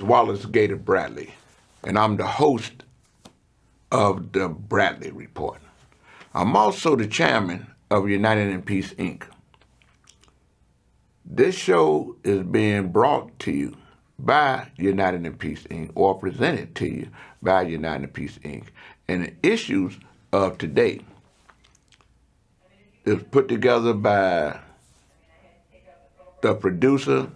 Wallace Bradley, and I'm the host of the Bradley Report. I'm also the chairman of United in Peace, Inc. This show is being brought to you by United in Peace, Inc., or presented to you by United in Peace, Inc. And the issues of today is put together by the producer,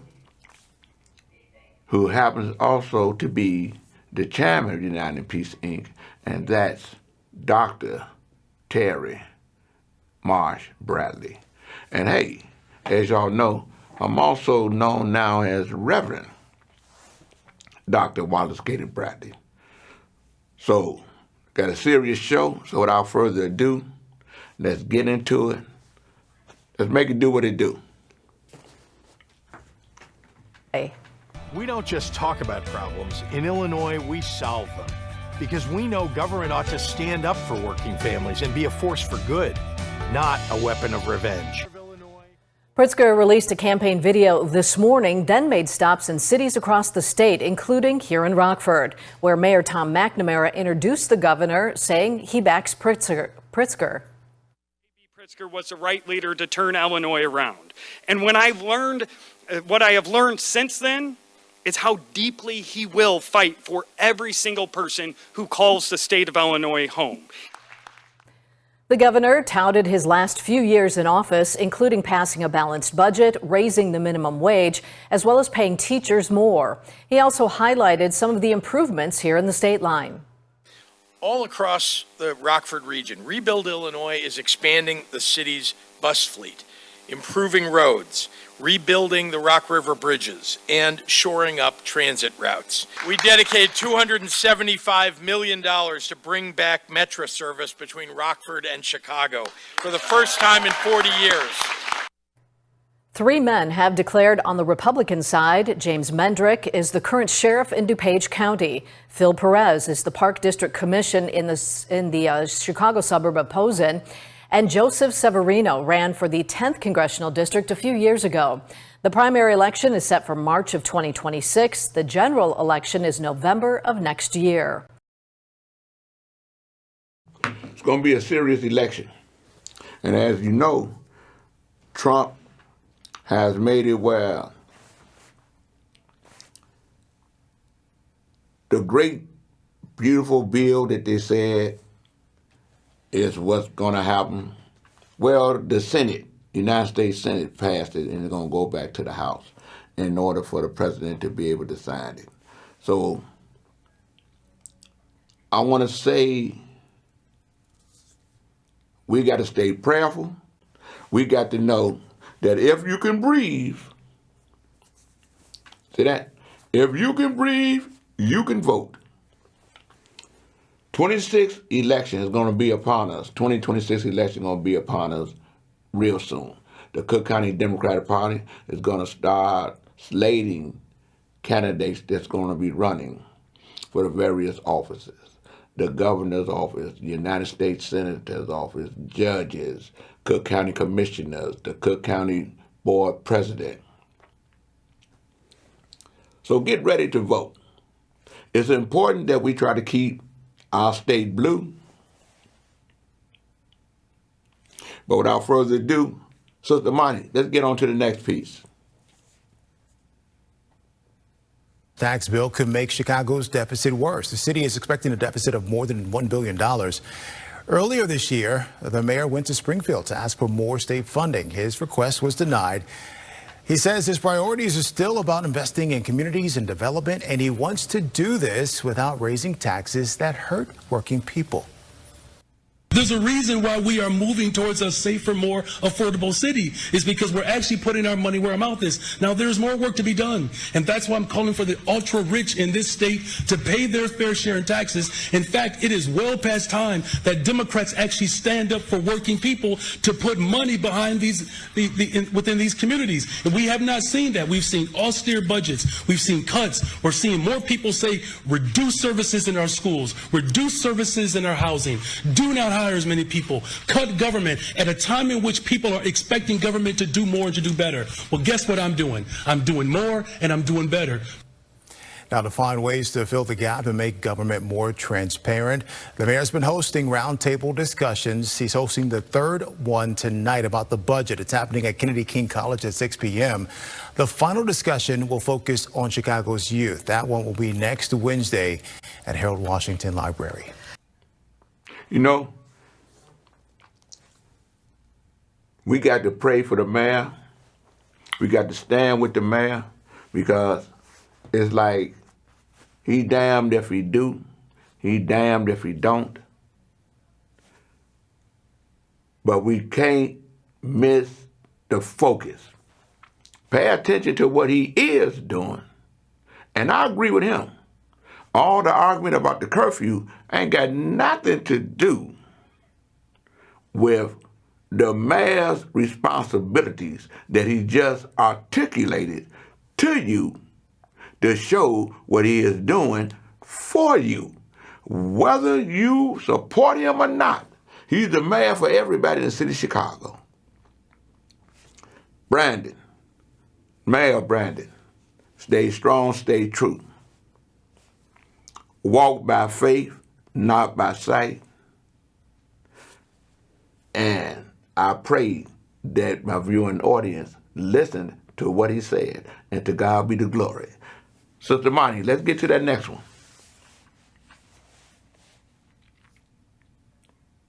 who happens also to be the chairman of United in Peace, Inc., and that's Dr. Terry Marsh Bradley. And hey, as y'all know, I'm also known now as Reverend Dr. Wallace Bradley. So, got a serious show, so without further ado, let's get into it. Let's make it do what it do. Hey. We don't just talk about problems. In Illinois, we solve them. Because we know government ought to stand up for working families and be a force for good, not a weapon of revenge. Pritzker released a campaign video this morning, then made stops in cities across the state, including here in Rockford, where Mayor Tom McNamara introduced the governor, saying he backs Pritzker. JB Pritzker was the right leader to turn Illinois around. And what I have learned since then, is how deeply he will fight for every single person who calls the state of Illinois home. The governor touted his last few years in office, including passing a balanced budget, raising the minimum wage, as well as paying teachers more. He also highlighted some of the improvements here in the state line. All across the Rockford region, Rebuild Illinois is expanding the city's bus fleet, improving roads, rebuilding the Rock River bridges, and shoring up transit routes. We dedicated $275 million to bring back Metro service between Rockford and Chicago for the first time in 40 years. 3 men have declared on the Republican side. James Mendrick is the current sheriff in DuPage County. Phil Perez is the Park District Commission in the Chicago suburb of Posen. And Joseph Severino ran for the 10th Congressional District a few years ago. The primary election is set for March of 2026. The general election is November of next year. It's going to be a serious election. And as you know, Trump has made it where the great, beautiful bill that they said is what's going to happen. Well, the Senate, United States Senate passed it, and it's going to go back to the House in order for the president to be able to sign it. So I want to say we got to stay prayerful. We got to know that if you can breathe, see that? If you can breathe, you can vote. 2026 election is going to be upon us. 2026 election is going to be upon us real soon. The Cook County Democratic Party is going to start slating candidates that's going to be running for the various offices. The governor's office, the United States Senator's office, judges, Cook County commissioners, the Cook County board president. So get ready to vote. It's important that we try to keep our state blue. But without further ado, Sister Monty, let's get on to the next piece. Tax bill could make Chicago's deficit worse. The city is expecting a deficit of more than $1 billion. Earlier this year, the mayor went to Springfield to ask for more state funding. His request was denied. He says his priorities are still about investing in communities and development, and he wants to do this without raising taxes that hurt working people. There's a reason why we are moving towards a safer, more affordable city. Is because we're actually putting our money where our mouth is. Now, there's more work to be done. And that's why I'm calling for the ultra-rich in this state to pay their fair share in taxes. In fact, it is well past time that Democrats actually stand up for working people to put money behind within these communities. And we have not seen that. We've seen austere budgets. We've seen cuts. We're seeing more people say, reduce services in our schools, reduce services in our housing, do not hire as many people, cut government at a time in which people are expecting government to do more and to do better. Well, guess what I'm doing? I'm doing more and I'm doing better. Now, to find ways to fill the gap and make government more transparent, the mayor's been hosting roundtable discussions. He's hosting the third one tonight about the budget. It's happening at Kennedy King College at 6 p.m. The final discussion will focus on Chicago's youth. That one will be next Wednesday at Harold Washington Library. You know, we got to pray for the mayor. We got to stand with the mayor because it's like he damned if he do, he damned if he don't. But we can't miss the focus. Pay attention to what he is doing. And I agree with him. All the argument about the curfew ain't got nothing to do with the mayor's responsibilities that he just articulated to you to show what he is doing for you. Whether you support him or not, he's the mayor for everybody in the city of Chicago. Brandon, Mayor Brandon, stay strong, stay true. Walk by faith, not by sight. And I pray that my viewing audience listened to what he said, and to God be the glory. Sister Monty, let's get to that next one.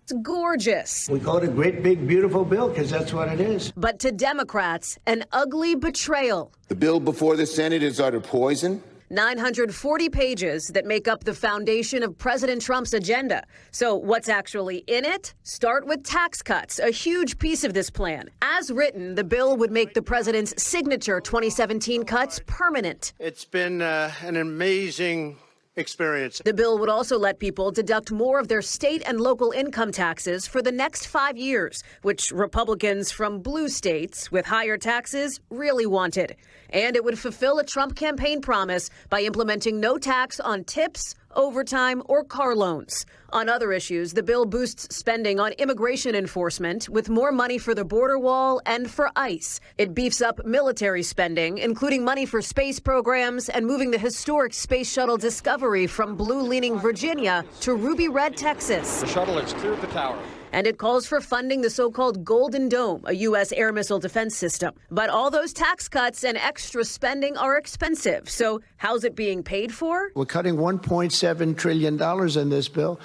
It's gorgeous. We call it a great, big, beautiful bill because that's what it is. But to Democrats, an ugly betrayal. The bill before the Senate is utter poison. 940 pages that make up the foundation of President Trump's agenda. So what's actually in it? Start with tax cuts, a huge piece of this plan. As written, the bill would make the president's signature 2017 cuts permanent. It's been an amazing experience. The bill would also let people deduct more of their state and local income taxes for the next 5 years, which Republicans from blue states with higher taxes really wanted. And it would fulfill a Trump campaign promise by implementing no tax on tips, overtime, or car loans. On other issues, the bill boosts spending on immigration enforcement with more money for the border wall and for ICE. It beefs up military spending, including money for space programs and moving the historic Space Shuttle Discovery from blue-leaning Virginia to ruby-red Texas. The shuttle has cleared the tower. And it calls for funding the so-called Golden Dome, a U.S. air missile defense system. But all those tax cuts and extra spending are expensive. So how's it being paid for? We're cutting $1.7 trillion in this bill,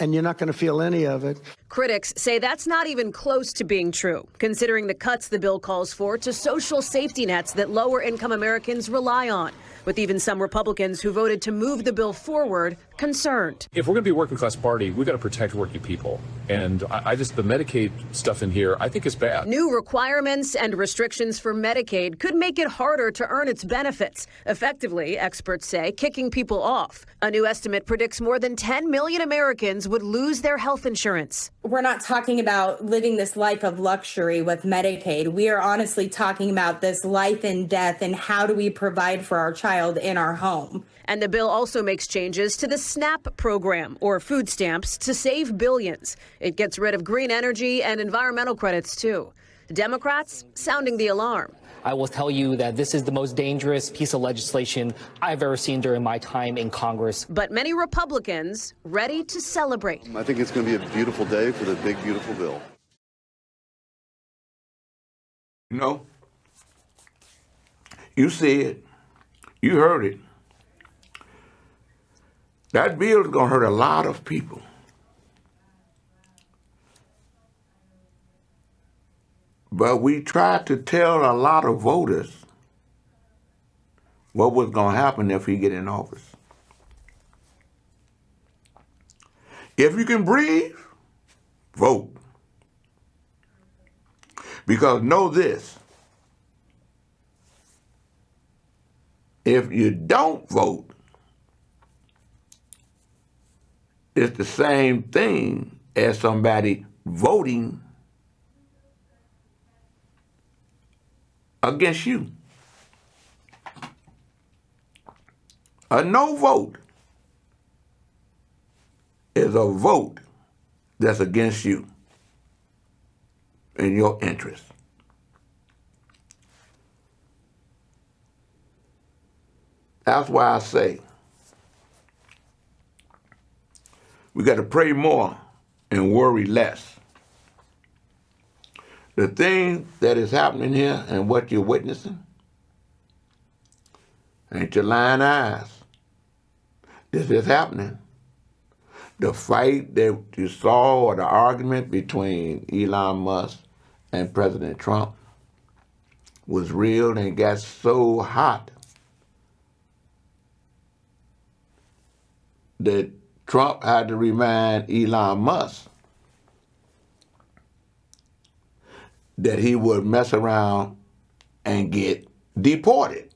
and you're not going to feel any of it. Critics say that's not even close to being true, considering the cuts the bill calls for to social safety nets that lower-income Americans rely on, with even some Republicans who voted to move the bill forward concerned. If we're going to be a working class party, we've got to protect working people. And I just, the Medicaid stuff in here, I think is bad. New requirements and restrictions for Medicaid could make it harder to earn its benefits, effectively, experts say, kicking people off. A new estimate predicts more than 10 million Americans would lose their health insurance. We're not talking about living this life of luxury with Medicaid. We are honestly talking about this life and death and how do we provide for our child in our home. And the bill also makes changes to the SNAP program, or food stamps, to save billions. It gets rid of green energy and environmental credits, too. Democrats sounding the alarm. I will tell you that this is the most dangerous piece of legislation I've ever seen during my time in Congress. But many Republicans ready to celebrate. I think it's going to be a beautiful day for the big, beautiful bill. You know, you see it, you heard it. That bill is going to hurt a lot of people. But we tried to tell a lot of voters what was going to happen if he get in office. If you can breathe, Vote. Because know this, if you don't vote, it's the same thing as somebody voting against you. A no vote is a vote that's against you and your interests. That's why I say we got to pray more and worry less. The thing that is happening here and what you're witnessing ain't your lying eyes. This is happening. The fight that you saw or the argument between Elon Musk and President Trump was real and it got so hot that Trump had to remind Elon Musk that he would mess around and get deported.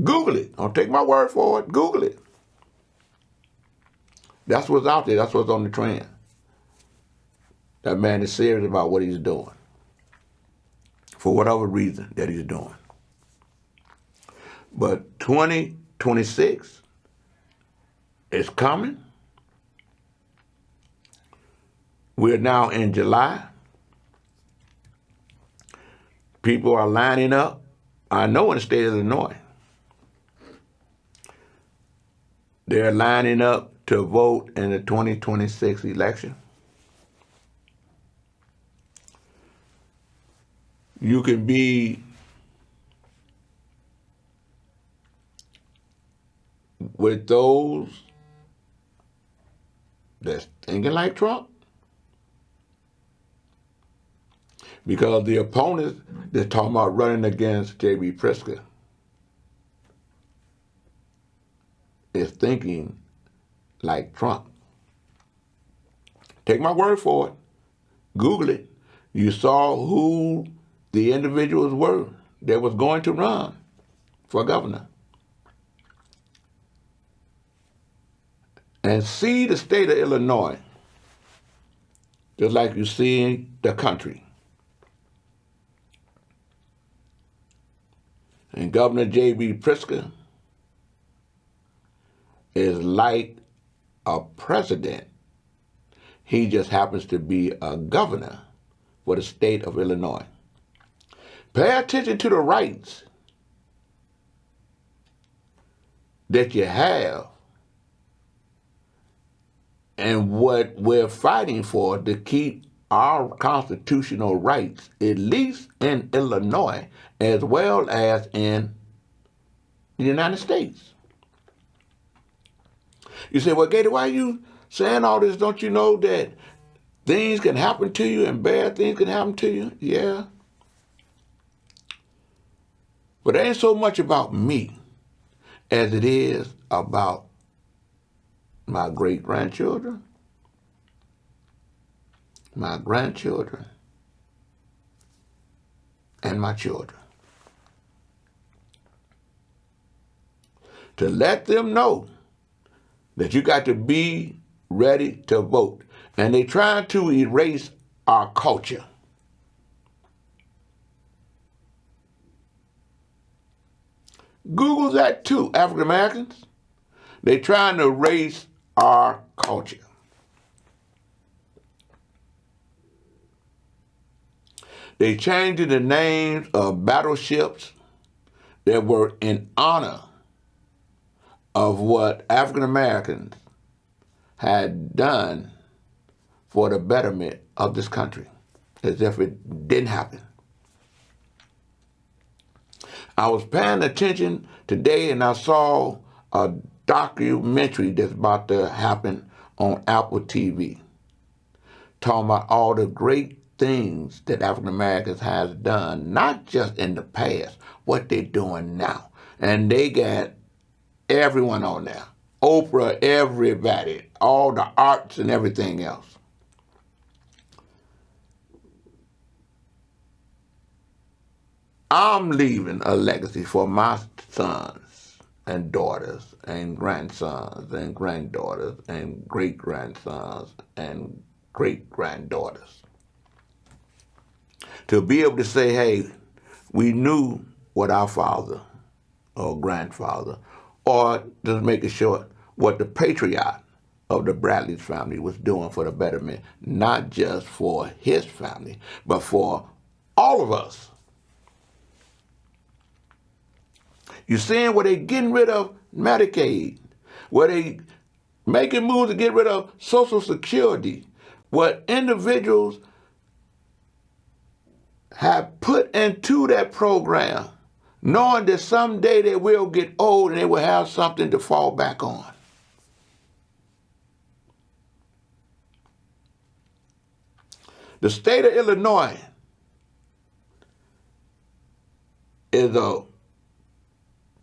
Google it. Don't take my word for it. Google it. That's what's out there. That's what's on the trend. That man is serious about what he's doing for whatever reason that he's doing. But 2026 is coming. We're now in July. People are lining up. I know in the state of Illinois, they're lining up to vote in the 2026 election. You can be with those that's thinking like Trump, because the opponents they're talking about running against JB Pritzker is thinking like Trump. Take my word for it. Google it. You saw who the individuals were that was going to run for governor. And see the state of Illinois just like you see the country. And Governor JB Pritzker is like a president. He just happens to be a governor for the state of Illinois. Pay attention to the rights that you have and what we're fighting for to keep our constitutional rights, at least in Illinois, as well as in the United States. You say, well, Gator, why are you saying all this? Don't you know that things can happen to you and bad things can happen to you? Yeah. But it ain't so much about me as it is about my great-grandchildren, my grandchildren, and my children. To let them know that you got to be ready to vote. And they trying to erase our culture. Google that too, African Americans. They trying to erase our culture. They changing the names of battleships that were in honor of what African Americans had done for the betterment of this country, as if it didn't happen. I was paying attention today and I saw a documentary that's about to happen on Apple TV, talking about all the great things that African Americans has done, not just in the past, what they're doing now. And they got everyone on there. Oprah, everybody, all the arts and everything else. I'm leaving a legacy for my sons and daughters and grandsons and granddaughters and great-grandsons and great-granddaughters. To be able to say, hey, we knew what our father or grandfather, or just make it short, what the patriarch of the Bradley's family was doing for the betterment, not just for his family, but for all of us. You seeing where they getting rid of Medicaid, where they making moves to get rid of Social Security, what individuals have put into that program, knowing that someday they will get old and they will have something to fall back on. The state of Illinois is a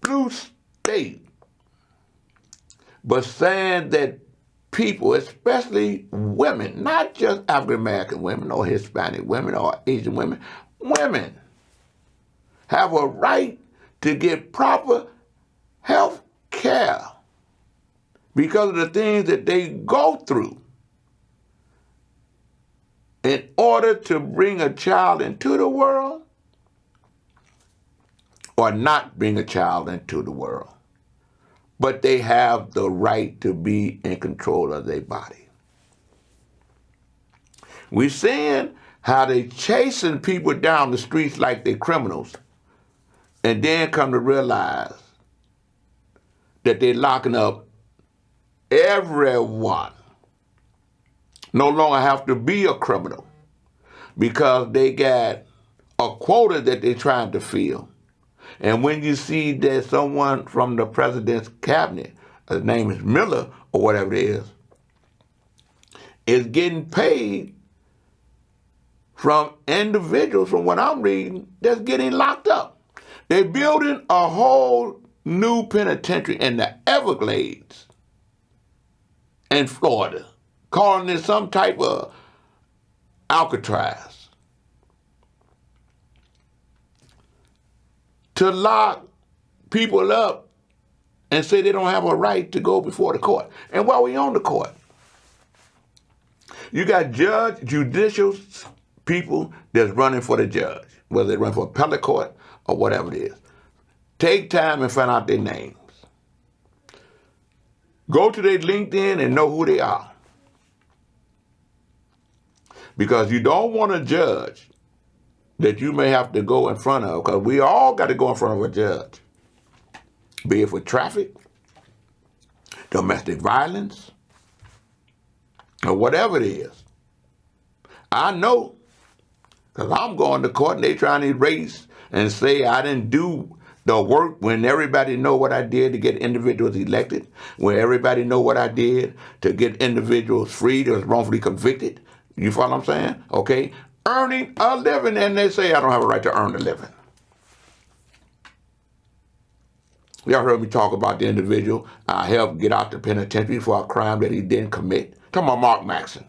blue state, but saying that people, especially women, not just African American women or Hispanic women or Asian women, women have a right to get proper health care because of the things that they go through in order to bring a child into the world or not bring a child into the world. But they have the right to be in control of their body. We're seeing how they chasing people down the streets like they're criminals and then come to realize that they're locking up everyone. No longer have to be a criminal because they got a quota that they're trying to fill. And when you see that someone from the president's cabinet, his name is Miller or whatever it is getting paid from individuals, from what I'm reading, that's getting locked up. They're building a whole new penitentiary in the Everglades in Florida, calling it some type of Alcatraz, to lock people up and say they don't have a right to go before the court. And while we on the court, you got judicial people that's running for the judge, whether they run for appellate court or whatever it is. Take time and find out their names. Go to their LinkedIn and know who they are. Because you don't want a judge that you may have to go in front of, because we all got to go in front of a judge, be it for traffic, domestic violence, or whatever it is. I know, because I'm going to court and they trying to erase and say I didn't do the work when everybody know what I did to get individuals elected, when everybody know what I did to get individuals free that was wrongfully convicted. You follow what I'm saying? Okay? Earning a living, and they say I don't have a right to earn a living. Y'all heard me talk about the individual I helped get out the penitentiary for a crime that he didn't commit. Talking about Mark Maxson.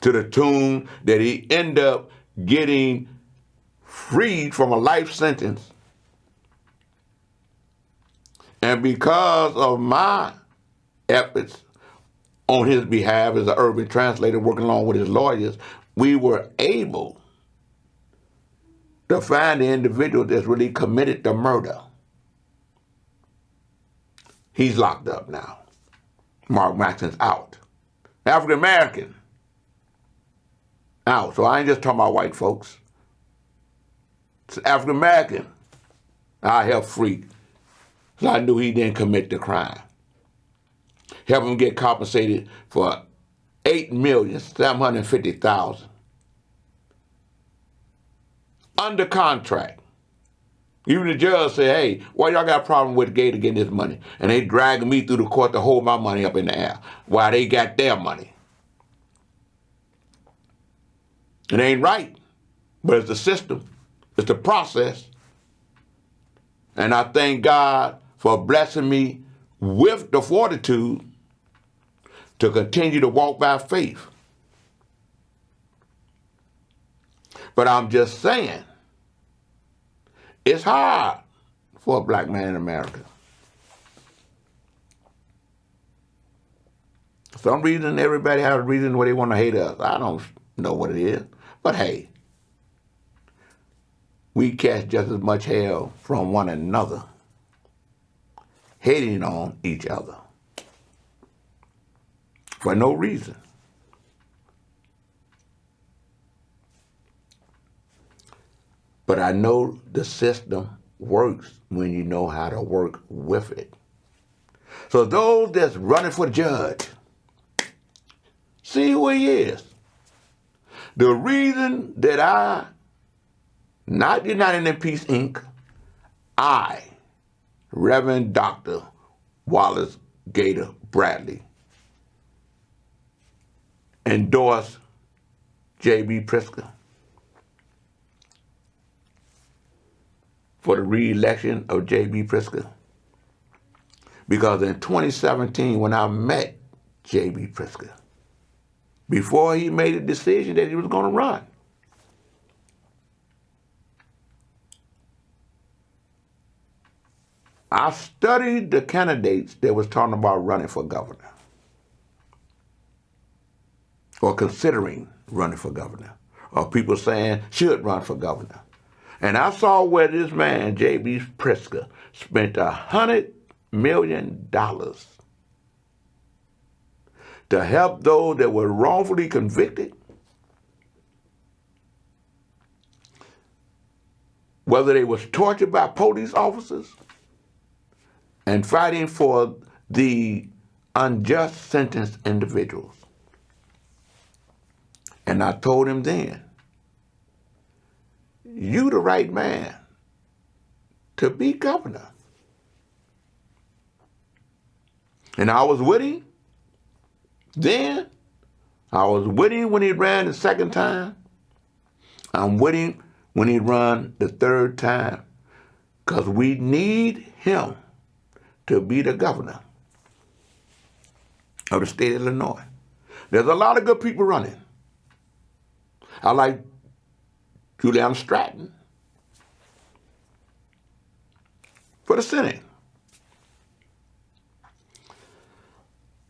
To the tune that he ended up getting freed from a life sentence. And because of my efforts on his behalf as an urban translator working along with his lawyers, we were able to find the individual that's really committed the murder. He's locked up now. Mark Maxson's out. African American, out. So I ain't just talking about white folks. It's African American I helped free. So I knew he didn't commit the crime. Help him get compensated for $8,750,000 under contract. Even the judge said, hey, why y'all got a problem with Gator getting his money? And they dragging me through the court to hold my money up in the air while they got their money. It ain't right, but it's the system. It's the process. And I thank God for blessing me with the fortitude to continue to walk by faith. But I'm just saying, it's hard for a black man in America. For some reason, everybody has a reason why they want to hate us. I don't know what it is. But hey, we catch just as much hell from one another, hating on each other for no reason. But I know the system works when you know how to work with it. So those that's running for judge, see who he is. The reason that I, not United in Peace, Inc., I, Reverend Dr. Wallace Gator Bradley, endorse JB Pritzker for the re-election of JB Pritzker. Because in 2017, when I met JB Pritzker, before he made a decision that he was going to run, I studied the candidates that was talking about running for governor or considering running for governor, or people saying should run for governor. And I saw where this man, JB Pritzker, spent $100 million to help those that were wrongfully convicted, whether they was tortured by police officers, and fighting for the unjust sentenced individuals. And I told him then, you the right man to be governor. And I was with him then. I was with him when he ran the second time. I'm with him when he run the third time, because we need him to be the governor of the state of Illinois. There's a lot of good people running. I like Juliana Stratton for the Senate.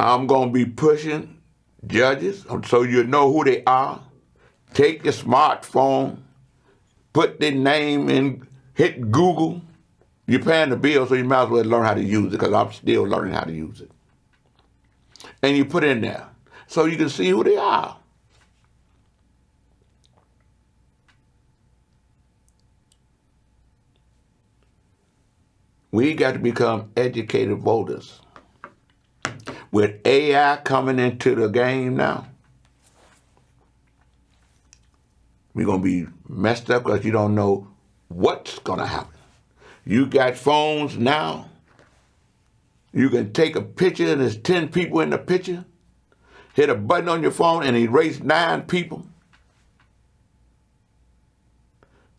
I'm going to be pushing judges so you know who they are. Take your smartphone, put their name in, hit Google. You're paying the bill, so you might as well learn how to use it, because I'm still learning how to use it. And you put in there so you can see who they are. We got to become educated voters. With AI coming into the game now, we're going to be messed up because you don't know what's going to happen. You got phones now. You can take a picture and there's 10 people in the picture, hit a button on your phone and erase 9 people.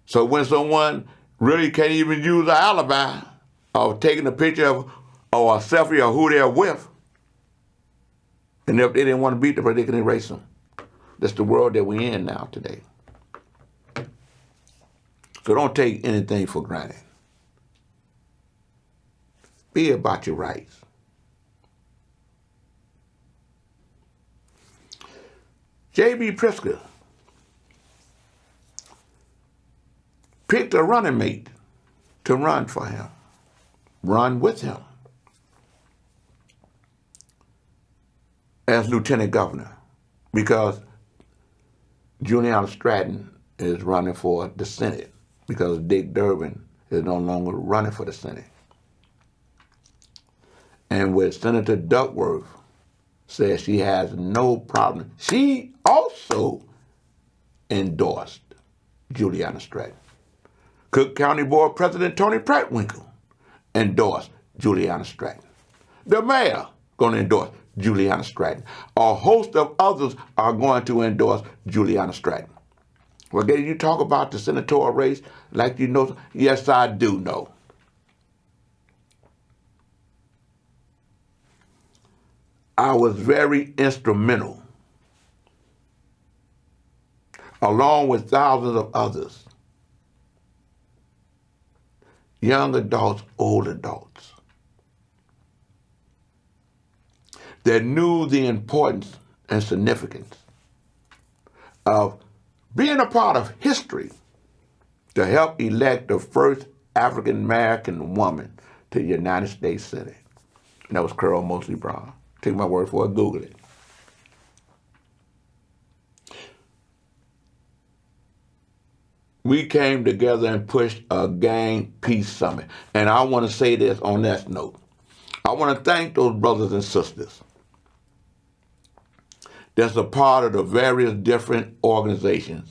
So when someone really can't even use an alibi of taking a picture of or a selfie of who they're with, and if they didn't want to beat the person, they can erase them. That's the world that we're in now today. So don't take anything for granted. Be about your rights. JB Pritzker picked a running mate to run for him, run with him as lieutenant governor, because Juliana Stratton is running for the Senate because Dick Durbin is no longer running for the Senate. And with Senator Duckworth says she has no problem. She also endorsed Juliana Stratton. Cook County Board President Tony Prattwinkle endorsed Juliana Stratton. The mayor going to endorse Juliana Stratton. A host of others are going to endorse Juliana Stratton. Well, you talk about the senatorial race like you know. Yes, I do know. I was very instrumental, along with thousands of others, young adults, old adults, that knew the importance and significance of being a part of history to help elect the first African-American woman to the United States Senate. And that was Carol Moseley Brown. Take my word for it, Google it. We came together and pushed a gang peace summit. And I want to say this on that note. I want to thank those brothers and sisters that's a part of the various different organizations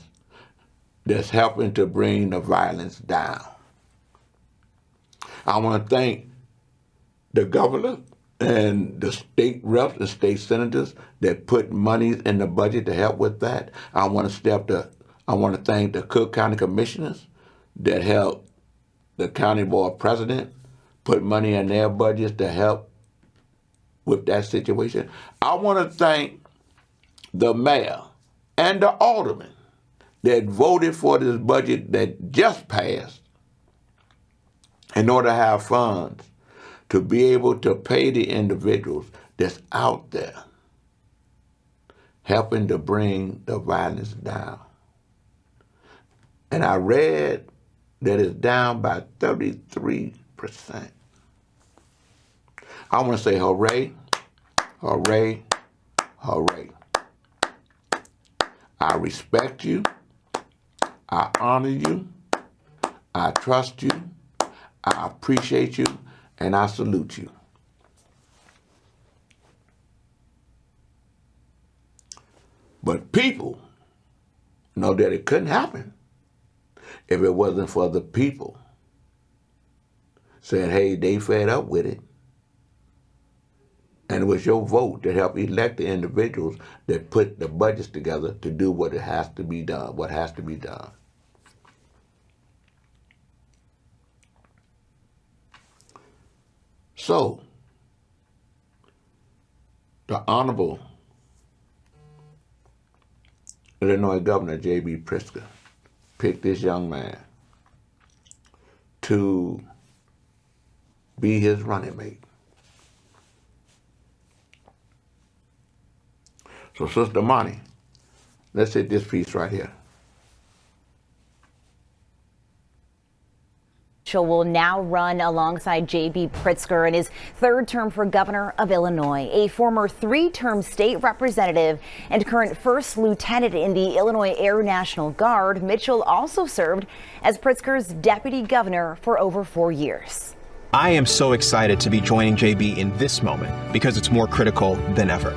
that's helping to bring the violence down. I want to thank the governor and the state reps and state senators that put money in the budget to help with that. I want to thank the Cook County commissioners that helped the county board president put money in their budgets to help with that situation. I want to thank the mayor and the aldermen that voted for this budget that just passed in order to have funds to be able to pay the individuals that's out there helping to bring the violence down. And I read that it's down by 33%. I want to say hooray, hooray, hooray. I respect you, I honor you, I trust you, I appreciate you, and I salute you. But people know that it couldn't happen if it wasn't for the people saying, hey, they fed up with it. And it was your vote that helped elect the individuals that put the budgets together to do what it has to be done, what has to be done. So, the Honorable Illinois Governor JB Pritzker picked this young man to be his running mate. So, Sister Monty, let's hit this piece right here. Will now run alongside JB Pritzker in his third term for governor of Illinois. A former three-term state representative and current first lieutenant in the Illinois Air National Guard, Mitchell also served as Pritzker's deputy governor for over 4 years. I am so excited to be joining JB in this moment because it's more critical than ever.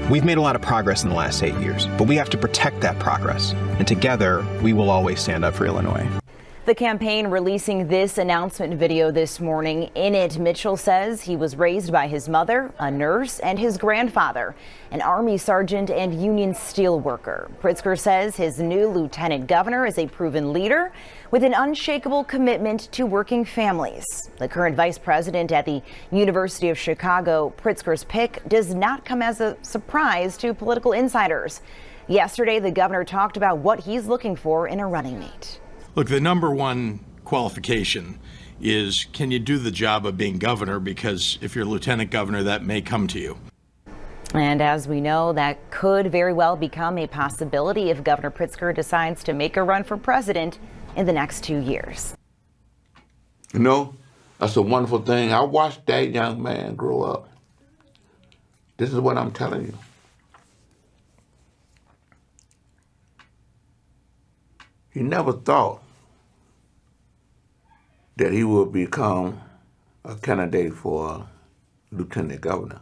We've made a lot of progress in the last 8 years, but we have to protect that progress. And together, we will always stand up for Illinois. The campaign releasing this announcement video this morning. In it, Mitchell says he was raised by his mother, a nurse, and his grandfather, an Army sergeant and union steelworker. Pritzker says his new lieutenant governor is a proven leader with an unshakable commitment to working families. The current vice president at the University of Chicago, Pritzker's pick does not come as a surprise to political insiders. Yesterday, the governor talked about what he's looking for in a running mate. Look, the number one qualification is, can you do the job of being governor? Because if you're lieutenant governor, that may come to you. And as we know, that could very well become a possibility if Governor Pritzker decides to make a run for president in the next 2 years. You know, that's a wonderful thing. I watched that young man grow up. This is what I'm telling you. He never thought that he would become a candidate for lieutenant governor.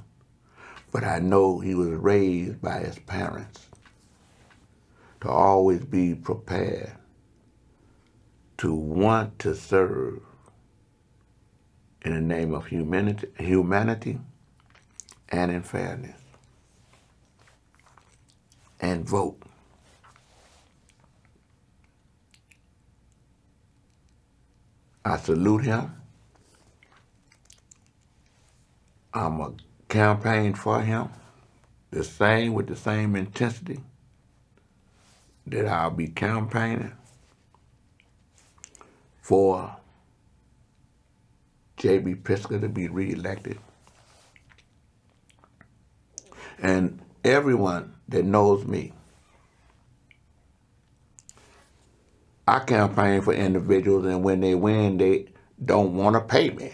But I know he was raised by his parents to always be prepared to want to serve in the name of humanity and in fairness, and vote. I salute him. I'm a campaign for him. the same with the same intensity that I'll be campaigning for JB Pritzker to be reelected. And everyone that knows me, I campaign for individuals, and when they win, they don't want to pay me.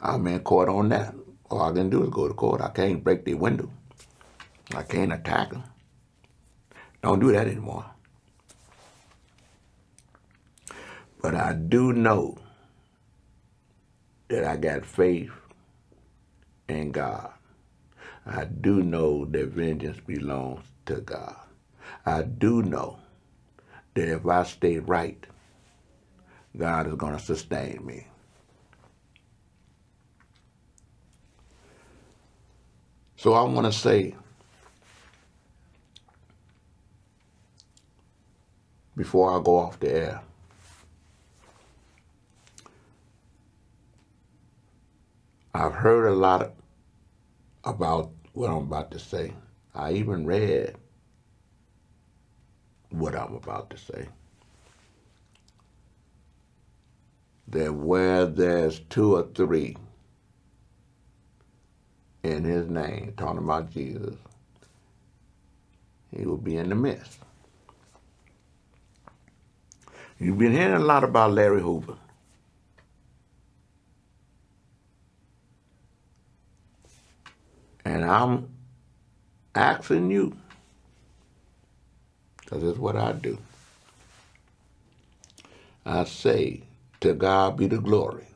I'm in court on that. All I can do is go to court. I can't break their window. I can't attack them. Don't do that anymore. But I do know that I got faith in God. I do know that vengeance belongs to God. I do know that if I stay right, God is going to sustain me. So I want to say, before I go off the air, I've heard a lot about what I'm about to say. I even read what I'm about to say. That where there's two or three in his name, talking about Jesus, he will be in the midst. You've been hearing a lot about Larry Hoover. And I'm asking you, because it's what I do. I say, to God be the glory.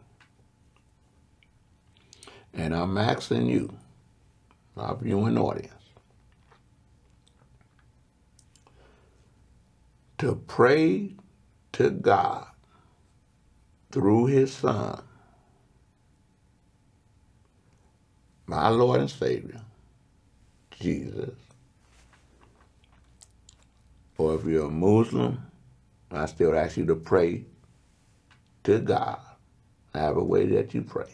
And I'm asking you, our viewing audience, to pray to God through his Son, my Lord and Savior, Jesus. Or if you're a Muslim, I still ask you to pray to God. I have a way that you pray.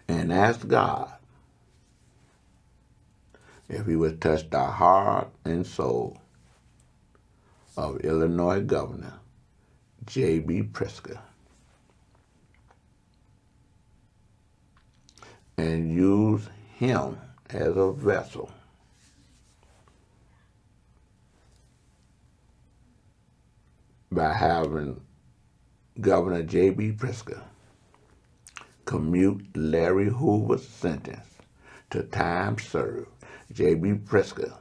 And ask God if he would touch the heart and soul of Illinois Governor JB Pritzker and use him as a vessel by having Governor JB Pritzker commute Larry Hoover's sentence to time served. JB Pritzker,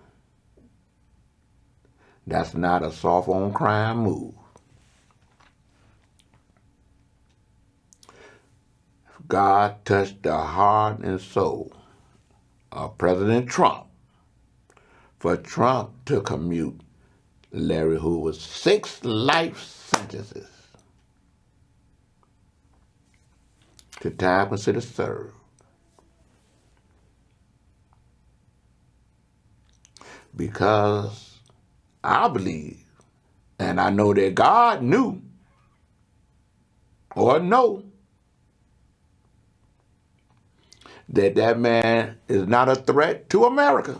that's not a soft on crime move. God touched the heart and soul of President Trump for Trump to commute Larry Hoover's 6 life sentences to time considered served. Because I believe, and I know that God knew or know that that man is not a threat to America.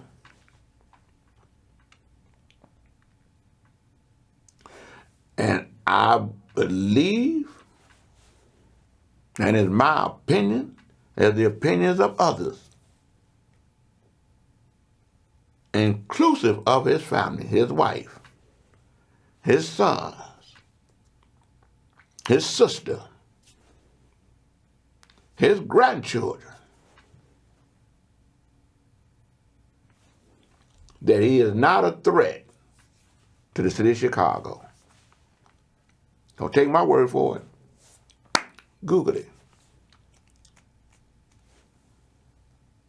And I believe, and it's my opinion, as the opinions of others, inclusive of his family, his wife, his sons, his sister, his grandchildren, that he is not a threat to the city of Chicago. Don't take my word for it. Google it.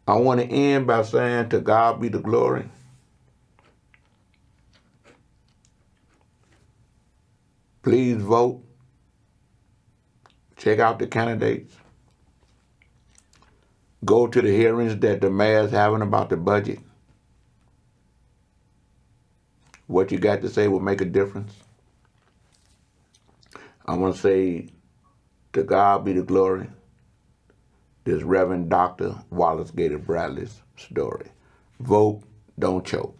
I want to end by saying, to God be the glory. Please vote. Check out the candidates. Go to the hearings that the mayor's having about the budget. What you got to say will make a difference. I want to say To God be the glory. This Reverend Dr. Wallace Bradley's story. Vote, don't choke.